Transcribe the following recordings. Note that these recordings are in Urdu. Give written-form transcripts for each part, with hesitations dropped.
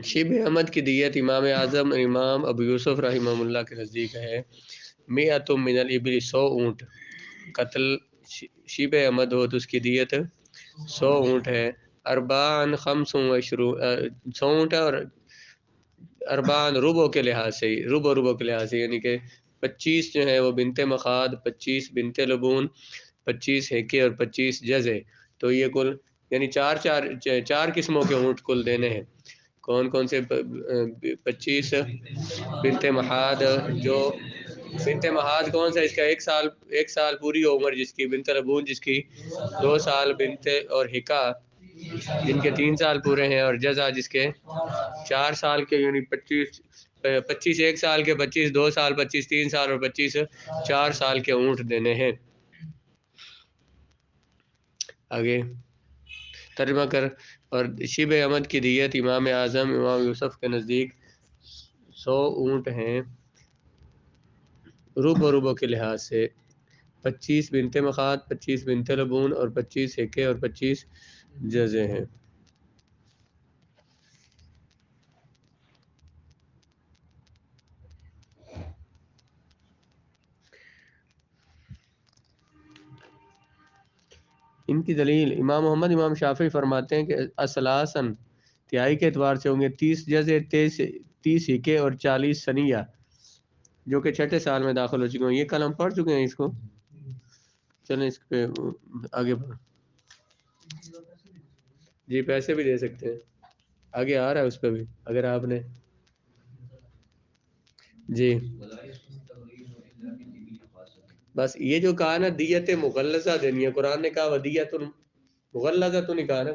شبہ احمد کی دیت امام اعظم امام ابو یوسف رحمہ اللہ کے نزدیک ہے میعۃ من الابل 100 اونٹ. قتل شبہ احمد ہو تو اس کی دیت 100 اونٹ ہے. اربعن 100 اونٹ ہے، اور اربعن ربع کے لحاظ سے ربع کے لحاظ سے، یعنی کہ 25 جو ہے وہ بنت مخاد، 25 بنت لبون، 25 ہیکے اور 25 جزے. تو یہ کل یعنی چار قسموں کے اونٹ کل دینے ہیں. کون کون سے؟ 25 بنت مخاد. جو بنت مخاد کون سا؟ اس کا ایک سال پوری عمر جس کی، بنت لبون جس کی 2 سال، بنت اور ہکا جن کے 3 سال پورے ہیں، اور جزا جس کے 4 سال کے، یعنی 25 1 سال کے، 25 2 سال، 25 3 سال اور 25 4 سال کے اونٹ دینے ہیں. آگے ترجمہ کر. اور شبہ احمد کی دیت امام اعظم امام یوسف کے نزدیک 100 اونٹ ہیں ربع کے لحاظ سے. 25 بنت مخاد، 25 بنت لبون اور 25 ہکے اور 25 جزے ہیں. ان کی دلیل امام محمد امام شافعی فرماتے ہیں کہ اصلاً تہائی کے اعتبار سے ہوں گے 30 جزے، 30 ہکے اور 40 سنیہ، جو کہ چھٹے سال میں داخل ہو چکے ہیں. یہ کل ہم پڑھ چکے ہیں اس کو. چلیں اس پہ آگے بڑھ. جی پیسے بھی دے سکتے ہیں، آگے آ رہا ہے اس پہ بھی اگر آپ نے. جی بس یہ جو کہا نا دیت مغلظہ دینی ہے، قرآن نے کہا ودیت مغلظہ تو نہیں کہا نا،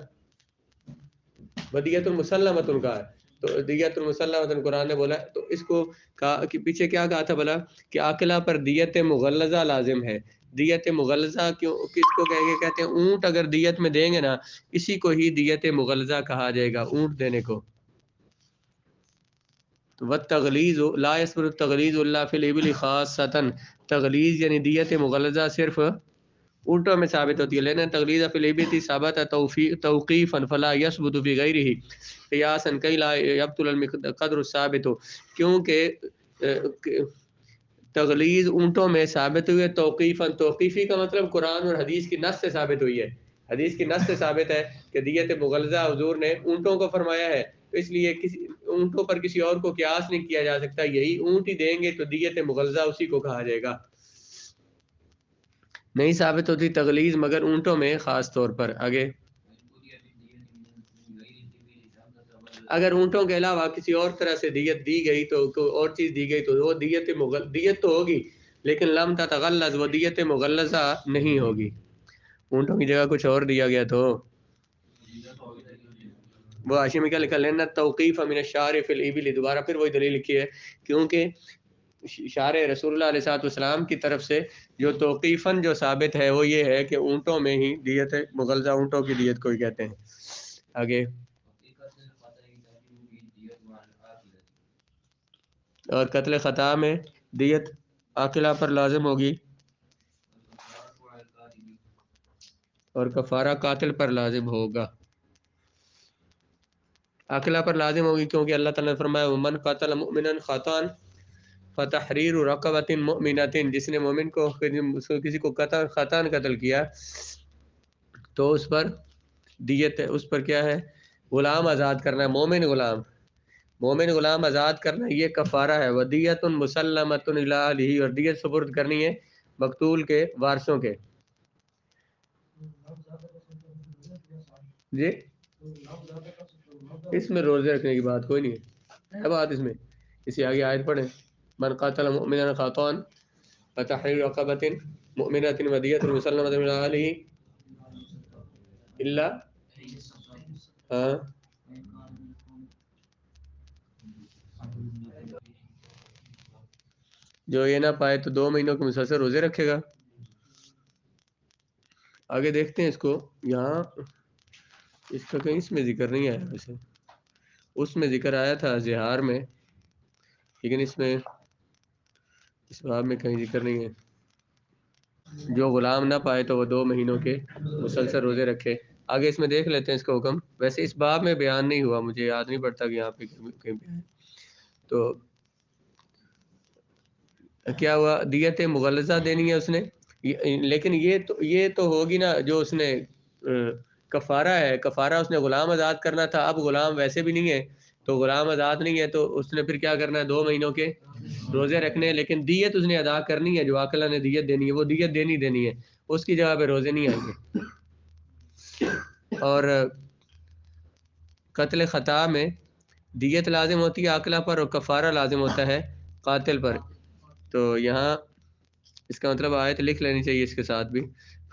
ودیت المسلمۃ کہا ہے. تو دیت المسلمۃ قرآن نے بولا، تو اس کو کہا کہ پیچھے کیا کہا تھا بلا کہ عاقلہ پر دیت مغلظہ لازم ہے. دیت مغلظہ کیوں کس کو کہیں گے؟ کہتے ہیں اونٹ اگر دیت میں دیں گے نا، اسی کو ہی دیت مغلظہ کہا جائے گا، اونٹ دینے کو. والتغلیظ لا يصبر التغلیظ الا فی الابل خاصۃ. تغلیظ یعنی دیت مغلظہ صرف اونٹوں میں ثابت ہوتی ہے، لیکن تغلیظ فی الابل ثابت توقیفا فلا يثبت فی غیرہ قیاسا کئی لا یبطل القدر الثابت. کیونکہ تغلیظ اونٹوں میں ثابت ہوئی ہے توقیفاً. توقیفی کا مطلب قرآن اور حدیث کی نص سے ثابت ہوئی ہے. حدیث کی نص سے ثابت ہے کہ دیت مغلظہ حضور نے اونٹوں کو فرمایا ہے، تو اس لیے کسی اونٹوں پر کسی اور کو قیاس نہیں کیا جا سکتا. یہی اونٹ ہی دیں گے تو دیت مغلظہ اسی کو کہا جائے گا. نہیں ثابت ہوتی تغلیظ مگر اونٹوں میں خاص طور پر. آگے اگر اونٹوں کے علاوہ کسی اور طرح سے دیت دی گئی تو کوئی اور چیز دی گئی تو وہ دیت تو ہوگی، لیکن لم تتغلظ، وہ دیت مغلظہ نہیں ہوگی. اونٹوں کی جگہ کچھ اور دیا گیا تو وہ ہاشمی کیا لکھا لینا توقیف من الشارع فی الابل. دوبارہ پھر وہی دلیل لکھی ہے، کیونکہ شارع رسول اللہ علیہ السلام کی طرف سے جو توقیفاً جو ثابت ہے وہ یہ ہے کہ اونٹوں میں ہی دیت مغلظہ، اونٹوں کی دیت کو ہی کہتے ہیں. آگے اور قتل خطا میں دیت عاقلہ پر لازم ہوگی اور کفارہ قاتل پر لازم ہوگا. عاقلہ پر لازم ہوگی کیونکہ اللہ تعالیٰ نے فرمایا ومن قتل مؤمنا خطأ فتحریر رقبۃ مؤمنۃ. جس نے مومن کو کسی کو خطأ قتل کیا تو اس پر دیت ہے، اس پر کیا ہے؟ غلام آزاد کرنا ہے. مومن غلام آزاد کرنا یہ کفارہ ہے. ودیت مسلمۃ الی اہلہ، اور دیت سپرد کرنی ہے مقتول کے وارثوں کے. جی اس میں روزے رکھنے کی بات کوئی نہیں ہے بات اس میں. اسی آگے آیت پڑھیں من قتل مؤمنا خطأ فتحریر رقبۃ مؤمنۃ ودیۃ مسلمۃ الی اہلہ الا ہاں جو یہ نہ پائے تو 2 مہینوں کے مسلسل روزے رکھے گا. آگے دیکھتے ہیں اس کو. یہاں اس کا کہیں اس میں ذکر نہیں آیا، ویسے اس میں ذکر آیا تھا زہار میں، لیکن اس میں اس باب میں کہیں ذکر نہیں ہے. جو غلام نہ پائے تو وہ 2 مہینوں کے مسلسل روزے رکھے۔ آگے اس میں دیکھ لیتے ہیں اس کا حکم، ویسے اس باب میں بیان نہیں ہوا، مجھے یاد نہیں پڑتا کہ یہاں پہ کہیں بیان ہے۔ تو کیا ہوا، دیت مغلظہ دینی ہے اس نے، لیکن یہ تو ہوگی نا جو اس نے کفارہ ہے، کفارہ اس نے غلام آزاد کرنا تھا، اب غلام ویسے بھی نہیں ہے تو غلام آزاد نہیں ہے تو اس نے پھر کیا کرنا ہے، 2 مہینوں کے روزے رکھنے ہیں، لیکن دیت اس نے ادا کرنی ہے، جو عاقلہ نے دیت دینی ہے وہ دیت دینی ہے، اس کی جگہ پہ روزے نہیں آئیں گے۔ اور قتل خطا میں دیت لازم ہوتی ہے عاقلہ پر اور کفارہ لازم ہوتا ہے قاتل پر۔ تو یہاں اس کا مطلب آیت لکھ لینی چاہیے اس کے ساتھ بھی،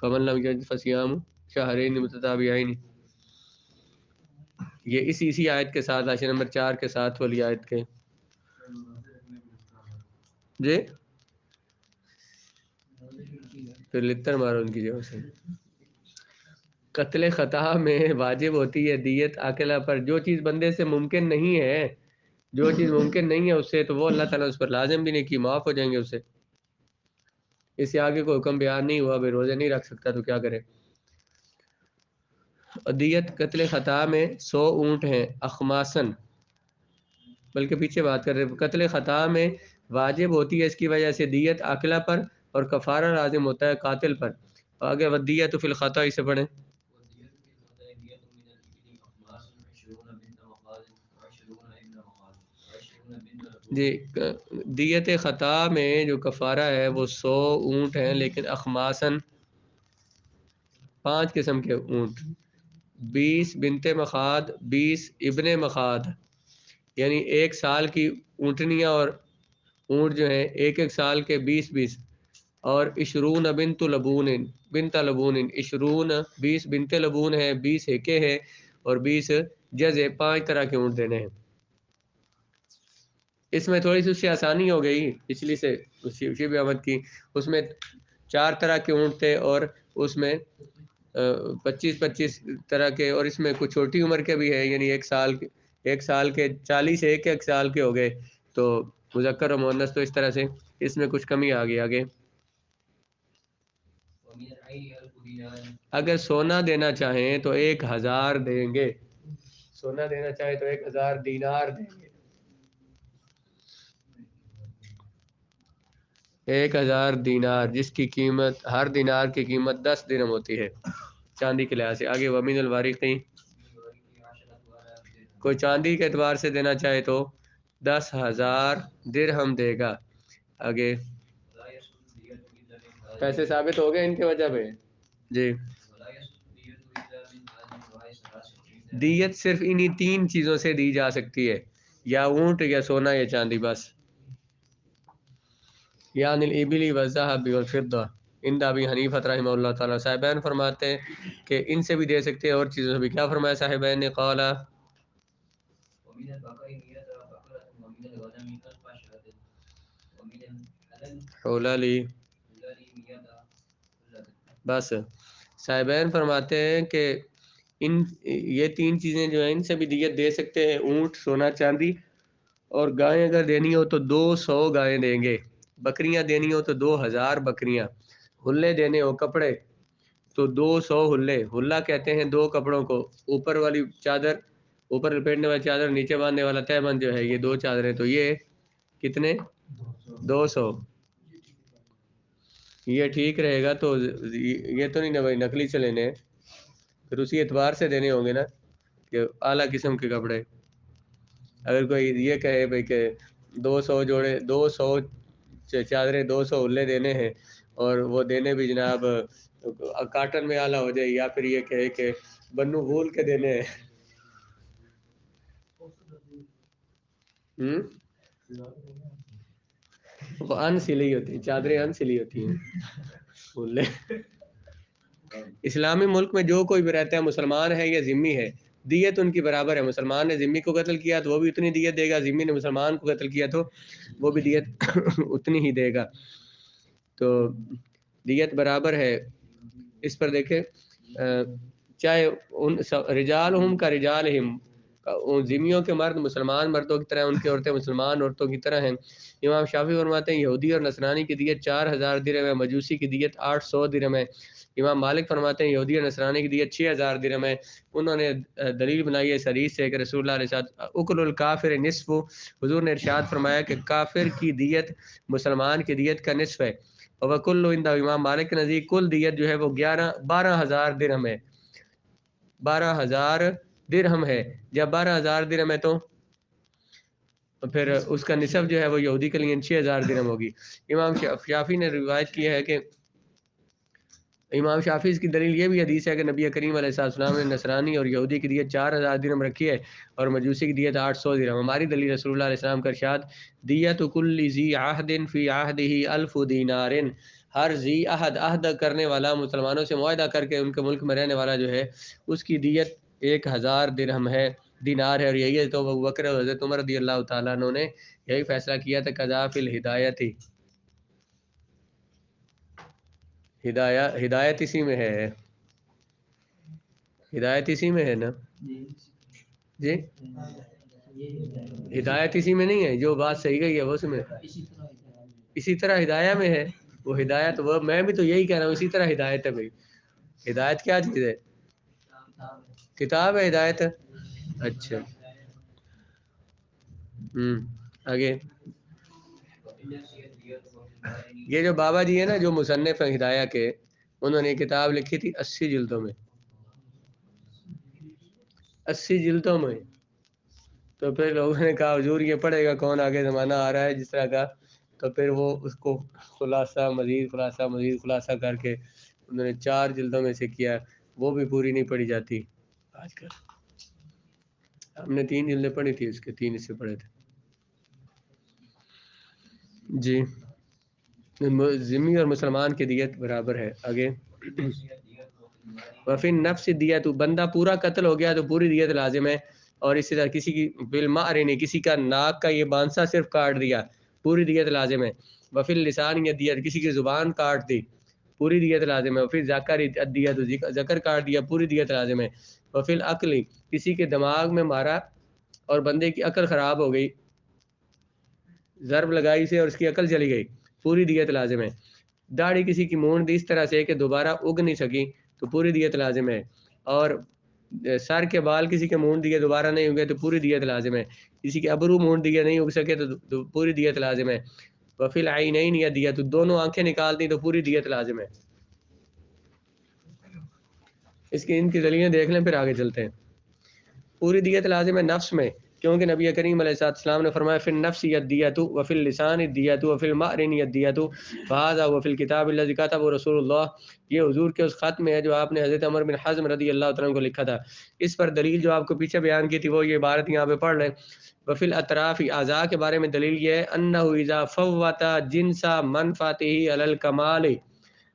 فمن لم یجد فصیام شہرین متتابعین، یہ اسی آیت کے ساتھ حاشیہ نمبر 4 کے ساتھ والی آیت کے جی پھر لتر مارو ان کی جگہ سے۔ قتل خطا میں واجب ہوتی ہے دیت عاقلہ پر، جو چیز بندے سے ممکن نہیں ہے، جو چیز ممکن نہیں ہے اس سے، تو وہ اللہ تعالیٰ اس پر لازم بھی نہیں کی، معاف ہو جائیں گے اس سے۔ اس سے آگے کوئی حکم بیان نہیں ہوا، بے روزے نہیں رکھ سکتا تو کیا کرے۔ دیت قتل خطا میں 100 اونٹ ہیں اخماسن، بلکہ پیچھے بات کر رہے، قتل خطا میں واجب ہوتی ہے اس کی وجہ سے دیت عاقلہ پر اور کفارہ لازم ہوتا ہے قاتل پر۔ آگے ودیت فی الخطا اسے پڑھیں جی۔ دیت خطا میں جو کفارہ ہے وہ 100 اونٹ ہیں، لیکن اخماسن 5 قسم کے اونٹ، 20 بنت مخاد، 20 ابن مخاد، یعنی 1 سال کی اونٹنیاں اور اونٹ جو ہیں 1 سال کے 20 اور 20 بنت لبون، 20 بنت لبون ہے، 20 ہیکے ہیں اور 20 جزے، 5 طرح کے اونٹ دینے ہیں۔ اس میں تھوڑی سی اس سے آسانی ہو گئی پچھلی سے، شیب احمد کی، اس میں 4 طرح کے اونٹ تھے اور اس میں 25 طرح کے، اور اس میں کچھ چھوٹی عمر کے بھی ہے، یعنی 1 سال کے 40 1 سال کے ہو گئے، تو مذکر و مؤنث، تو اس طرح سے اس میں کچھ کمی آ گئی آگے۔ اگر سونا دینا چاہیں تو 1000 دیں گے، سونا دینا چاہیں تو 1000 دینار دیں گے، 1000 دینار، جس کی قیمت، ہر دینار کی قیمت 10 درہم ہوتی ہے چاندی کے لحاظ سے۔ آگے ومن الوارقین، کوئی چاندی کے اعتبار سے دینا چاہے تو 10,000 درہم دے گا۔ آگے پیسے ثابت ہو گئے ان کے وجہ پہ جی۔ دیت صرف انہی 3 چیزوں سے دی جا سکتی ہے، یا اونٹ، یا سونا، یا چاندی، بس۔ یعنی الابلی والذهب والفضہ، عند ابی حنیفہ رحمہ اللہ تعالیٰ، صاحبین فرماتے ہیں کہ ان سے بھی دے سکتے ہیں اور چیزوں سے بھی۔ کیا فرمایا صاحبین نے؟ قال حللی، بس صاحبین فرماتے ہیں کہ یہ 3 چیزیں جو ہیں ان سے بھی دیت دے سکتے ہیں، اونٹ، سونا، چاندی، اور گائیں اگر دینی ہو تو 200 گائیں دیں گے، بکریاں دینی ہو تو 2000 بکریاں، ہلے دینے ہو، کپڑے، تو 200 ہلے، ہلا کہتے ہیں 2 کپڑوں کو، اوپر والی چادر، اوپر لپیٹنے والی چادر، نیچے باندھنے والا تہہ بند جو ہے، یہ 2 چادریں، تو یہ کتنے؟ 200۔ یہ ٹھیک رہے گا، تو یہ تو نہیں نا بھائی نقلی سے لینے ہیں، پھر اسی اعتبار سے دینے ہوں گے نا کہ اعلیٰ قسم کے کپڑے۔ اگر کوئی یہ کہے بھائی کہ 200 جوڑے، 200 چادریں، 200 ہلے دینے ہیں، اور وہ دینے بھی جناب کاٹن میں اعلیٰ ہو جائے، یا پھر یہ کہے کہ بنو بھول کے دینے ہیں، وہ ان سلی ہوتی ہیں چادریں، ان سلی ہوتی ہیں ہلے۔ اسلامی ملک میں جو کوئی بھی رہتا ہے، مسلمان ہے یا ذمہ ہے، دیت ان کی برابر ہے۔ مسلمان نے ذمہ کو قتل کیا تو وہ بھی اتنی دیت دے گا، ذمہ نے مسلمان کو قتل کیا تو وہ بھی دیت اتنی ہی دے گا، تو دیت برابر ہے۔ اس پر دیکھیں چاہے ان رجالہم کا رجالہم، ذمیوں کے مرد مسلمان مردوں کی طرح، ان کی عورتیں مسلمان عورتوں کی طرح ہیں۔ امام شافعی فرماتے ہیں یہودی اور نصرانی کی دیت 4000 درہم ہے، مجوسی کی دیت 800 درہم ہے۔ امام مالک فرماتے ہیں یہودی اور نصرانی کی دیت 6000 درہم ہے۔ انہوں نے دلیل بنائی ہے اس حدیث سے کہ رسول اللہ علیہ وسلم اکل الکافر نصف، حضور نے ارشاد فرمایا کہ کافر کی دیت مسلمان کی دیت کا نصف ہے۔ وکل عند امام مالک کے نزدیک کل دیت جو ہے وہ 12000 درہم ہے، 12000 درہم ہے۔ جب 12000 درہم ہے تو پھر اس کا نصف جو ہے وہ یہودی کے لیے 6000 درہم ہوگی۔ امام شافعی نے روایت کی ہے کہ امام شافعی اس کی دلیل یہ بھی حدیث ہے کہ نبی کریم علیہ السلام نے نصرانی اور یہودی کی دیت 4000 درہم رکھی ہے اور مجوسی کی دیت 800 درہم۔ ہماری دلیل رسول اللہ علیہ السلام کا ارشاد دیت کل ذی عہد فی عہدہ 1000 دینار، ہر ذی عہد، عہد کرنے والا، مسلمانوں سے معاہدہ کر کے ان کے ملک میں رہنے والا جو ہے اس کی دیت 1000 درہم ہے، دینار ہے۔ اور یہی ہے تو ابو بکر اور حضرت عمر رضی اللہ تعالیٰ عنہ نے یہی فیصلہ کیا تھا قضا فی الہدایت، ہدایت اسی میں ہے، ہدایت اسی میں ہے نا جی، ہدایت اسی میں نہیں ہے، جو بات صحیح گئی ہے وہ اس میں، اسی طرح ہدایہ میں ہے وہ ہدایت، وہ میں بھی تو یہی کہہ رہا ہوں، اسی طرح ہدایت ہے بھائی۔ ہدایت کیا چیز ہے؟ کتاب ہے ہدایت، اچھا آگے یہ جو بابا جی ہیں نا جو مصنف ہیں ہدایہ کے، انہوں نے کتاب لکھی تھی 80 جلدوں میں، 80 جلدوں میں۔ تو پھر لوگوں نے کہا حضور یہ پڑھے گا کون، آگے زمانہ آ رہا ہے جس طرح کا، تو پھر وہ اس کو خلاصہ مزید خلاصہ مزید خلاصہ کر کے انہوں نے 4 جلدوں میں سے کیا، وہ بھی پوری نہیں پڑھی جاتی آج کل۔ ہم نے 3 جلدیں پڑھی تھی اس کے، 3 حصے پڑھے تھے جی۔ ذمی اور مسلمان کی دیت برابر ہے۔ آگے وفی نفس دیت، بندہ پورا قتل ہو گیا تو پوری دیت لازم ہے، اور اسی طرح کسی کی بالمعرنی، کسی کا ناک کا یہ بانسا صرف کاٹ دیا پوری دیت لازم ہے۔ وفی اللسان دیت، کسی کی زبان کاٹ دی پوری دیت لازم ہے۔ وفی ذکر دیت، ذکر کاٹ دیا پوری دیت لازم ہے۔ وفی العقل، کسی کے دماغ میں مارا اور بندے کی عقل خراب ہو گئی، ضرب لگائی سے اور اس کی عقل چلی گئی، پوری دیت لازم ہے۔ داڑھی کسی کی مونڈ دی اس طرح سے کہ دوبارہ اگ نہیں سکی تو پوری دیت لازم ہے، اور سر کے بال کسی کے مونڈ دیے دوبارہ نہیں اگے تو پوری دیت لازم ہے، کسی کے ابرو مونڈ دیے نہیں اگ سکے تو پوری دیت لازم ہے۔ وفی العینین یا دیت، دونوں آنکھیں نکال دی تو پوری دیت لازم ہے۔ اس کی ان کی دلیلیں دیکھ لیں پھر آگے چلتے ہیں۔ پوری دیت لازم ہے نفس میں، کیونکہ نبی کریم علیہ السلام نے فرمایا فی النفس یدیت وفی اللسان یدیت وفی المعرن یدیت فہذا وفی الکتاب الذی کتبہ رسول اللہ، یہ حضور کے اس خط میں ہے جو آپ نے حضرت عمر بن حزم رضی اللہ تعالیٰ کو لکھا تھا۔ اس پر دلیل جو آپ کو پیچھے بیان کی تھی وہ یہ عبارت یہاں پہ پڑھ لیں۔ وفی الاطراف، اعضاء کے بارے میں دلیل یہ ہے انہ اذا فوت جنس منفعتہ علی الکمال،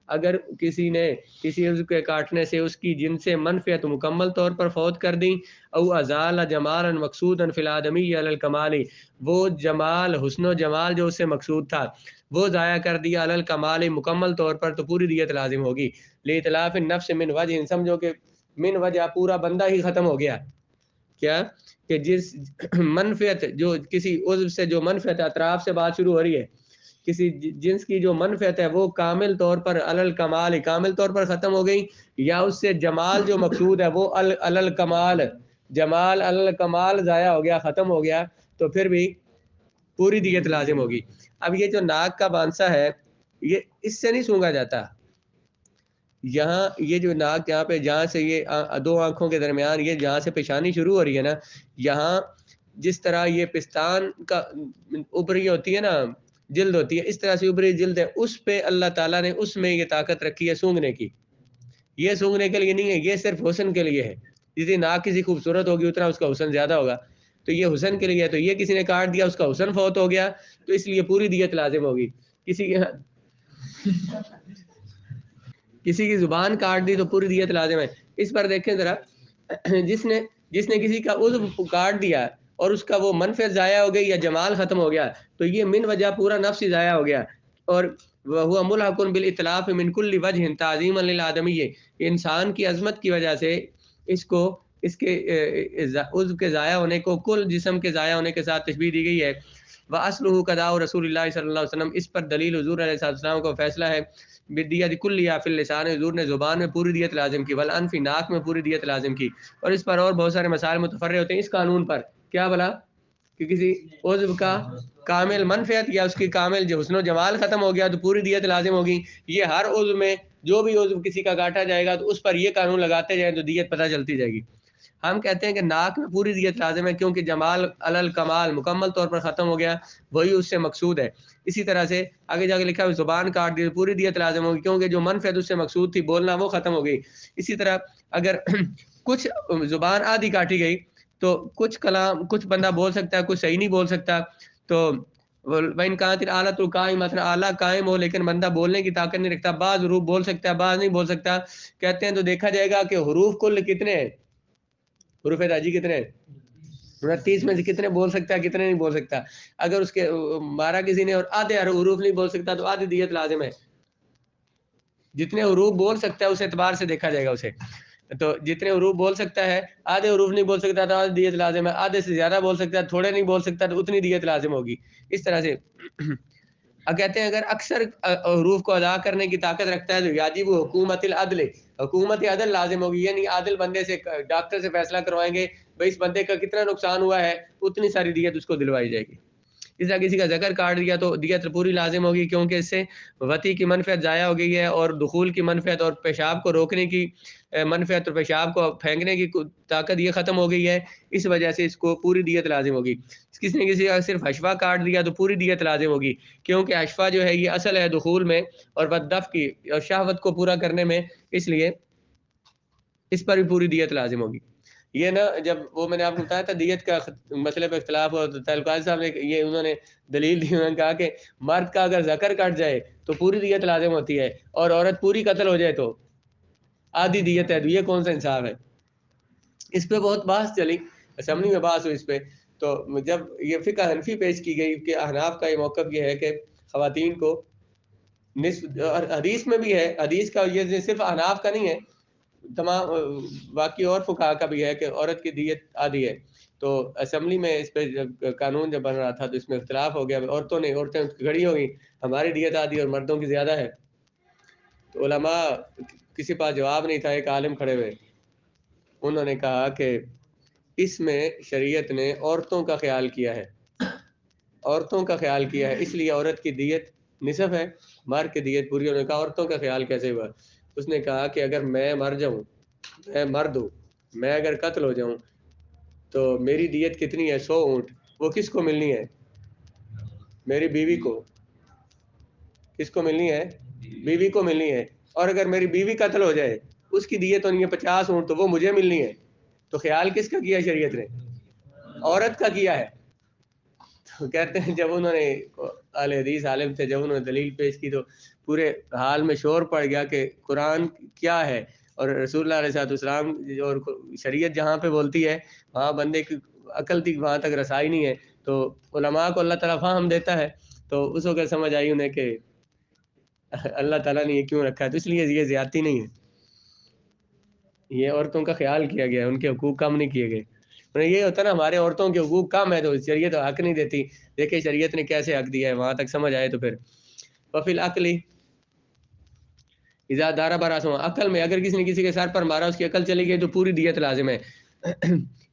اگر کسی نے کسی عضو کے کاٹنے سے اس کی جن سے منفعت مکمل طور پر فوت کر دی، او ازال جمالا مقصودا فی الآدمی علی الکمال، وہ جمال، حسن و جمال جو اس سے مقصود تھا وہ ضائع کر دیا علی الکمال، مکمل طور پر، تو پوری دیت لازم ہوگی۔ لاطلاف النفس من وجہ، سمجھو کہ من وجہ پورا بندہ ہی ختم ہو گیا، کیا کہ جس منفعت جو کسی عضو سے جو منفعت اطراف سے بات شروع ہو رہی ہے، کسی جنس کی جو منفعت ہے وہ کامل طور پر علل کمال، کامل طور پر ختم ہو گئی، یا اس سے جمال جو مقصود ہے وہ علل کمال، جمال علل کمال ضائع ہو گیا، ختم ہو گیا، تو پھر بھی پوری دیت لازم ہوگی۔ اب یہ جو ناک کا بانسا ہے یہ اس سے نہیں سونگا جاتا، یہاں یہ جو ناک یہاں پہ جہاں سے یہ دو آنکھوں کے درمیان یہ جہاں سے پیشانی شروع ہو رہی ہے نا، یہاں جس طرح یہ پستان کا اوپری ہوتی ہے نا جلد ہوتی ہے، اس طرح سے اوپری جلد ہے، اس پہ اللہ تعالیٰ نے اس میں یہ طاقت رکھی ہے سونگنے کی، یہ سونگنے کے لیے نہیں ہے، یہ صرف حسن کے لیے ہے۔ جتنی ناک کسی خوبصورت ہوگی اتنا اس کا حسن زیادہ ہوگا، تو یہ حسن کے لیے ہے، تو یہ کسی نے کاٹ دیا اس کا حسن فوت ہو گیا تو اس لیے پوری دیت لازم ہوگی۔ کسی کی زبان کاٹ دی تو پوری دیت لازم ہے۔ اس پر دیکھیں ذرا، جس نے کسی کا عضو کاٹ دیا اور اس کا وہ منفعت ضائع ہو گئی یا جمال ختم ہو گیا تو یہ من وجہ پورا نفس ہی ضائع ہو گیا، اور وہ ملحق بالاطلاف من کل وجہ تعظیما للآدمی، انسان کی عظمت کی وجہ سے اس کو اس کے عضو کے ضائع ہونے کو کل جسم کے ضائع ہونے کے ساتھ تشبیہ دی گئی ہے۔ وَأَصْلُهُ قَضَاءُ رسول اللہ صلی اللہ علیہ وسلم، اس پر دلیل حضور علیہ السلام کا فیصلہ ہے بالدیت کلیہ فی اللسان، حضور نے زبان میں پوری دیت لازم کی، والانف ناک میں پوری دیت لازم کی، اور اس پر اور بہت سارے مسائل متفرع ہوتے ہیں اس قانون پر، کیا بلا کہ کسی عضو کا کامل منفعت یا اس کی کامل جو حسن و جمال ختم ہو گیا تو پوری دیت لازم ہوگی۔ یہ ہر عضو میں جو بھی عضو کسی کا کاٹا جائے گا تو اس پر یہ قانون لگاتے جائیں تو دیت پتہ چلتی جائے گی۔ ہم کہتے ہیں کہ ناک میں پوری دیت لازم ہے کیونکہ جمال علل کمال مکمل طور پر ختم ہو گیا، وہی اس سے مقصود ہے۔ اسی طرح سے آگے جا کے لکھا ہے زبان کاٹ دی پوری دیت لازم ہوگی کیونکہ جو منفعت اس سے مقصود تھی بولنا وہ ختم ہو گئی۔ اسی طرح اگر کچھ زبان آدھی کاٹی گئی تو کچھ کلام کچھ بندہ بول سکتا ہے، کچھ صحیح نہیں بول سکتا، تو وَإِنْ كَانَتِ الْآلَةُ قَائِمَةً، آلہ قائم ہو لیکن بندہ بولنے کی طاقت نہیں رکھتا، بعض حروف بول سکتا ہے بعض نہیں بول سکتا، کہتے ہیں تو دیکھا جائے گا کہ حروف کل کتنے ہیں، حروف راجی کتنے ہیں، 29 میں سے کتنے بول سکتا ہے کتنے نہیں بول سکتا۔ اگر اس کے مارا کسی نے اور آدھے حروف نہیں بول سکتا تو آدھی دیت لازم ہے۔ جتنے حروف بول سکتا ہے اس اعتبار سے دیکھا جائے گا اسے، تو جتنے حروف بول سکتا ہے، آدھے حروف نہیں بول سکتا تو آدھی دیت لازم ہے، آدھے سے زیادہ بول سکتا ہے تھوڑے نہیں بول سکتا تو اتنی دیت لازم ہوگی۔ اس طرح سے اب کہتے ہیں اگر اکثر حروف کو ادا کرنے کی طاقت رکھتا ہے تو یاجب حکومت العدل، حکومت عدل لازم ہوگی، یعنی عادل بندے سے ڈاکٹر سے فیصلہ کروائیں گے بھائی اس بندے کا کتنا نقصان ہوا ہے، اتنی ساری دیت اس کو دلوائی جائے گی۔ اس طرح کسی کا ذکر کاٹ دیا تو دیت پوری لازم ہوگی کیونکہ اس سے وطی کی منفعت ضائع ہو گئی ہے اور دخول کی منفعت اور پیشاب کو روکنے کی منفعت اور پیشاب کو پھینکنے کی طاقت یہ ختم ہو گئی ہے، اس وجہ سے اس کو پوری دیت لازم ہوگی۔ کسی نے کسی کا صرف حشفہ کاٹ دیا تو پوری دیت لازم ہوگی کیونکہ حشفہ جو ہے یہ اصل ہے دخول میں اور بدف کی اور شہوت کو پورا کرنے میں، اس لیے اس پر بھی پوری دیت لازم ہوگی۔ یہ نا جب وہ میں نے آپ کو بتایا تھا دیت کا مسئلے پہ اختلاف ہوا تو تعلقات صاحب نے یہ انہوں نے دلیل دی، انہوں نے کہا کہ مرد کا اگر ذکر کٹ جائے تو پوری دیت لازم ہوتی ہے اور عورت پوری قتل ہو جائے تو آدھی دیت ہے، تو یہ کون سا انصاف ہے؟ اس پہ بہت بحث چلی، اسمبلی میں بحث ہوئی اس پہ، تو جب یہ فقہ حنفی پیش کی گئی کہ احناف کا یہ موقف یہ ہے کہ خواتین کو نصف، اور حدیث میں بھی ہے، حدیث کا یہ صرف احناف کا نہیں ہے، تمام باقی اور فقہا کا بھی ہے کہ عورت کی دیت آدھی ہے۔ تو اسمبلی میں اس پہ جب قانون جب بن رہا تھا تو اس میں اختلاف ہو گیا، عورتیں کھڑی ہو گئی ہماری دیت آدھی اور مردوں کی زیادہ ہے، تو علماء کسی پاس جواب نہیں تھا، ایک عالم کھڑے ہوئے انہوں نے کہا کہ اس میں شریعت نے عورتوں کا خیال کیا ہے، عورتوں کا خیال کیا ہے، اس لیے عورت کی دیت نصف ہے، مرد کی دیت پوری۔ انہوں نے کہا عورتوں کا خیال کیسے ہوا؟ اس نے کہا کہ اگر میں مر جاؤں، میں مرد ہوں، میں اگر قتل ہو جاؤں تو میری دیت کتنی ہے؟ 100 اونٹ، وہ کس کو ملنی ہے؟ میری بیوی کو۔ کس کو ملنی ہے؟ بیوی کو ملنی ہے، اور اگر میری بیوی قتل ہو جائے اس کی دیت ہونی ہے 50 اونٹ، تو وہ مجھے ملنی ہے۔ تو خیال کس کا کیا شریعت نے؟ عورت کا کیا ہے۔ تو کہتے ہیں جب انہوں نے اہل حدیث عالم تھے، جب انہوں نے دلیل پیش کی تو پورے حال میں شور پڑ گیا کہ قرآن کیا ہے اور رسول اللہ علیہ السلام اور شریعت جہاں پہ بولتی ہے وہاں بندے کی عقل تک وہاں تک رسائی نہیں ہے، تو علماء کو اللہ تعالیٰ فہم دیتا ہے، تو اس وقت سمجھ آئی انہیں کہ اللہ تعالیٰ نے یہ کیوں رکھا ہے، تو اس لیے یہ زیادتی نہیں ہے، یہ عورتوں کا خیال کیا گیا ہے، ان کے حقوق کم نہیں کیے گئے۔ یہ ہوتا نا ہمارے عورتوں کے حقوق کم ہے تو شریعت حق نہیں دیتی، دیکھیں شریعت نے کیسے حق دیا ہے، وہاں تک سمجھ آئے تو پھر وفی العقل اذا ضرب راسا، عقل میں اگر کسی نے کسی کے سر پر مارا اس کی عقل چلی گئی تو پوری دیت لازم ہے۔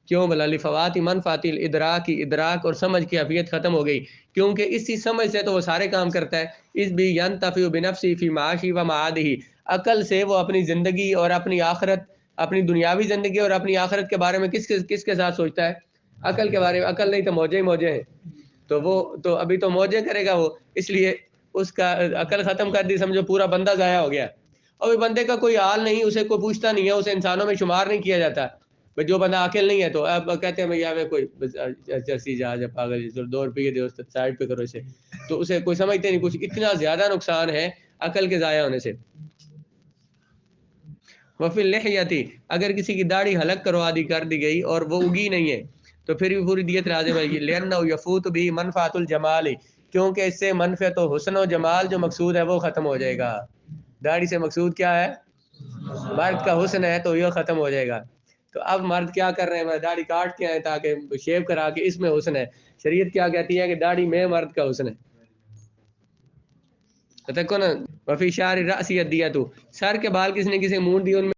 کیوں بلا لفوات منفعت الادراک، ادراک اور سمجھ کی عافیت ختم ہو گئی کیونکہ اسی سمجھ سے تو وہ سارے کام کرتا ہے۔ اس بھی ینتفع بنفسی فی معاشی و معادہ، عقل سے وہ اپنی زندگی اور اپنی آخرت، اپنی دنیاوی زندگی اور اپنی آخرت کے بارے میں کس کے ساتھ سوچتا ہے؟ عقل کے بارے میں۔ عقل نہیں تو موجے ہی موجے ہیں، تو وہ تو ابھی تو موجے کرے گا وہ، اس لیے اس کا عقل ختم کر دی، سمجھو پورا بندہ ضائع ہو گیا۔ اور بندے کا کوئی حال نہیں، اسے کوئی پوچھتا نہیں ہے، اسے انسانوں میں شمار نہیں کیا جاتا، جو بندہ عاقل نہیں ہے تو اب کہتے ہیں بھئی ہمیں کوئی چرسی جہاز ہے پاگل، 2 روپئے دے سائڈ پہ کرو اسے، تو اسے کوئی سمجھتے نہیں کچھ، اتنا زیادہ نقصان ہے عقل کے ضائع ہونے سے۔ وفی اللحیتی، اگر کسی کی داڑھی حلق کروا دی کر دی گئی اور وہ اگی نہیں ہے تو پھر بھی پوری دیت لازم ہے، لأنہ یفوت بھی منفعت الجمال، کیونکہ اس سے منفعت و حسن و جمال جو مقصود ہے وہ ختم ہو جائے گا۔ داڑھی سے مقصود کیا ہے؟ مرد کا حسن ہے تو یہ ختم ہو جائے گا۔ تو اب مرد کیا کر رہے ہیں، داڑھی کاٹ کے آئے تاکہ شیو کرا کے، اس میں حسن ہے. شریعت کیا کہتی ہے کہ داڑھی میں مرد کا حسن ہے. دیکھو نا، وفی شعر رأسی الدیۃ، سر کے بال کس نے کسے مونڈ دی، ان میں